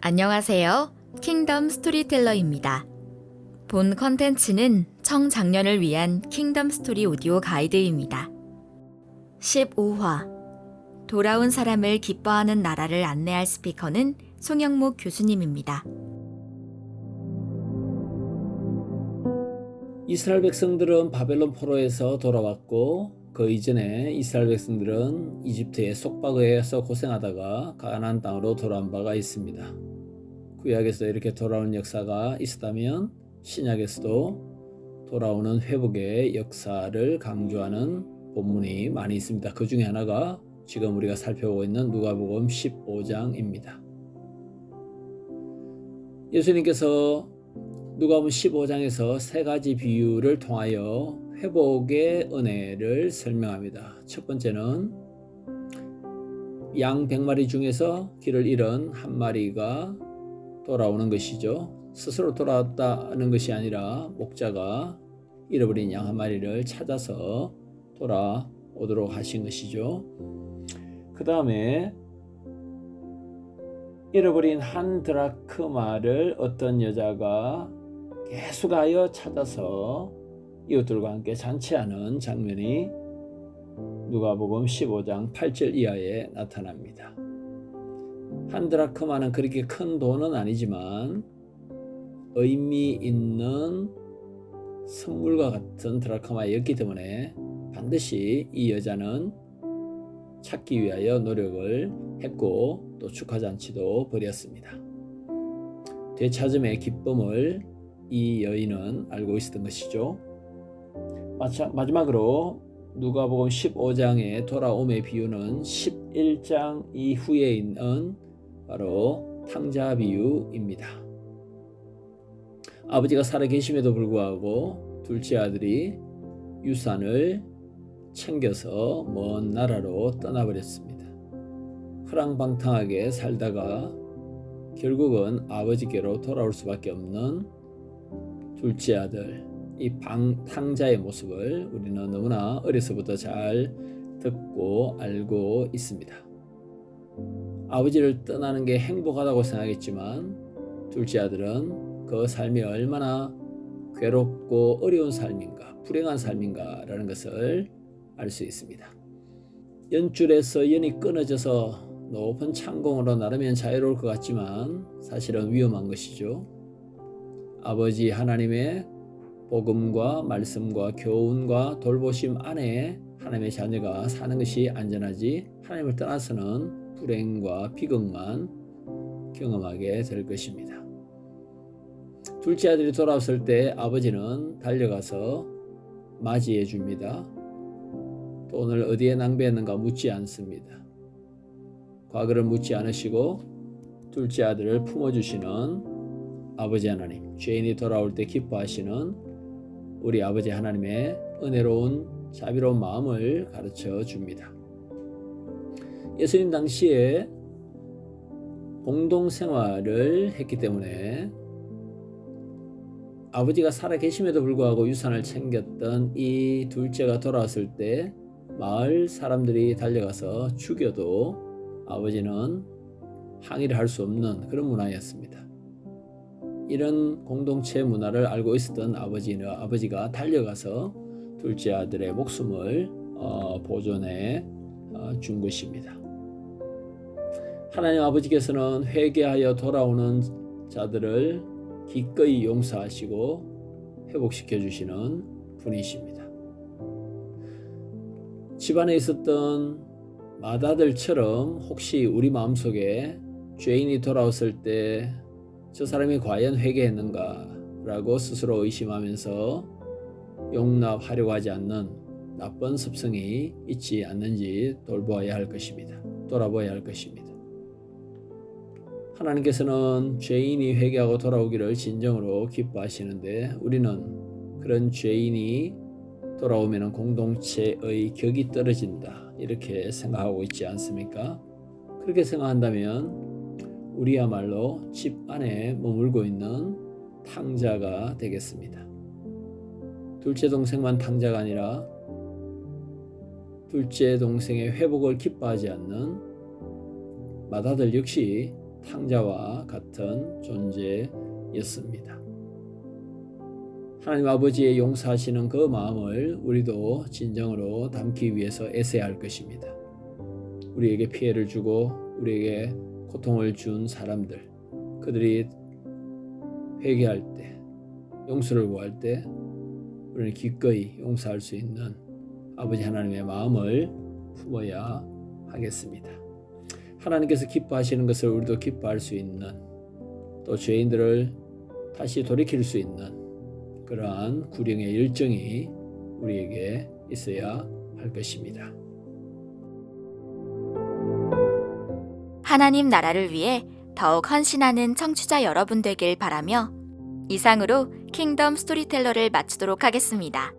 안녕하세요. 킹덤 스토리텔러입니다. 본 컨텐츠는 청장년을 위한 킹덤 스토리 오디오 가이드입니다. 15화 돌아온 사람을 기뻐하는 나라를 안내할 스피커는 송영목 교수님입니다. 이스라엘 백성들은 바벨론 포로에서 돌아왔고 그 이전에 이스라엘 백성들은 이집트의 속박에서 고생하다가 가나안 땅으로 돌아온 바가 있습니다. 구약에서 이렇게 돌아오는 역사가 있었다면 신약에서도 돌아오는 회복의 역사를 강조하는 본문이 많이 있습니다. 그 중에 하나가 지금 우리가 살펴보고 있는 누가복음 15장입니다. 예수님께서 누가복음 15장에서 세 가지 비유를 통하여 회복의 은혜를 설명합니다. 첫 번째는 양 100마리 중에서 길을 잃은 한 마리가 돌아오는 것이죠. 스스로 돌아왔다는 것이 아니라 목자가 잃어버린 양 한 마리를 찾아서 돌아오도록 하신 것이죠. 그 다음에 잃어버린 한 드라크마를 어떤 여자가 계속하여 찾아서 이웃들과 함께 잔치하는 장면이 누가복음 15장 8절 이하에 나타납니다. 한 드라크마는 그렇게 큰 돈은 아니지만 의미 있는 선물과 같은 드라크마였기 때문에 반드시 이 여자는 찾기 위하여 노력을 했고 또 축하잔치도 벌였습니다. 되찾음의 기쁨을 이 여인은 알고 있었던 것이죠. 마지막으로 누가복음 15장의 돌아옴의 비유는 11장 이후에 있는 바로 탕자 비유입니다. 아버지가 살아계심에도 불구하고 둘째 아들이 유산을 챙겨서 먼 나라로 떠나버렸습니다. 허랑방탕하게 살다가 결국은 아버지께로 돌아올 수밖에 없는 둘째 아들, 이 탕자의 모습을 우리는 너무나 어려서부터 잘 듣고 알고 있습니다. 아버지를 떠나는 게 행복하다고 생각했지만 둘째 아들은 그 삶이 얼마나 괴롭고 어려운 삶인가, 불행한 삶인가라는 것을 알 수 있습니다. 연줄에서 연이 끊어져서 높은 창공으로 나르면 자유로울 것 같지만 사실은 위험한 것이죠. 아버지 하나님의 복음과 말씀과 교훈과 돌보심 안에 하나님의 자녀가 사는 것이 안전하지 하나님을 떠나서는 불행과 비극만 경험하게 될 것입니다. 둘째 아들이 돌아왔을 때 아버지는 달려가서 맞이해 줍니다. 돈을 어디에 낭비했는가 묻지 않습니다. 과거를 묻지 않으시고 둘째 아들을 품어주시는 아버지 하나님, 죄인이 돌아올 때 기뻐하시는 우리 아버지 하나님의 은혜로운 자비로운 마음을 가르쳐 줍니다. 예수님 당시에 공동생활을 했기 때문에 아버지가 살아계심에도 불구하고 유산을 챙겼던 이 둘째가 돌아왔을 때 마을 사람들이 달려가서 죽여도 아버지는 항의를 할 수 없는 그런 문화였습니다. 이런 공동체 문화를 알고 있었던 아버지가 달려가서 둘째 아들의 목숨을 보존해 준 것입니다. 하나님 아버지께서는 회개하여 돌아오는 자들을 기꺼이 용서하시고 회복시켜 주시는 분이십니다. 집안에 있었던 맏아들처럼 혹시 우리 마음속에 죄인이 돌아왔을 때 저 사람이 과연 회개했는가 라고 스스로 의심하면서 용납하려고 하지 않는 나쁜 습성이 있지 않는지 돌아봐야 할 것입니다. 하나님께서는 죄인이 회개하고 돌아오기를 진정으로 기뻐하시는데 우리는 그런 죄인이 돌아오면 공동체의 격이 떨어진다 이렇게 생각하고 있지 않습니까? 그렇게 생각한다면 우리야말로 집 안에 머물고 있는 탕자가 되겠습니다. 둘째 동생만 탕자가 아니라 둘째 동생의 회복을 기뻐하지 않는 맏아들 역시 탕자와 같은 존재였습니다. 하나님 아버지의 용서하시는 그 마음을 우리도 진정으로 담기 위해서 애써야 할 것입니다. 우리에게 피해를 주고 우리에게 고통을 준 사람들, 그들이 회개할 때, 용서를 구할 때 우리는 기꺼이 용서할 수 있는 아버지 하나님의 마음을 품어야 하겠습니다. 하나님께서 기뻐하시는 것을 우리도 기뻐할 수 있는, 또 죄인들을 다시 돌이킬 수 있는 그러한 구령의 열정이 우리에게 있어야 할 것입니다. 하나님 나라를 위해 더욱 헌신하는 청취자 여러분 되길 바라며 이상으로 킹덤 스토리텔러를 마치도록 하겠습니다.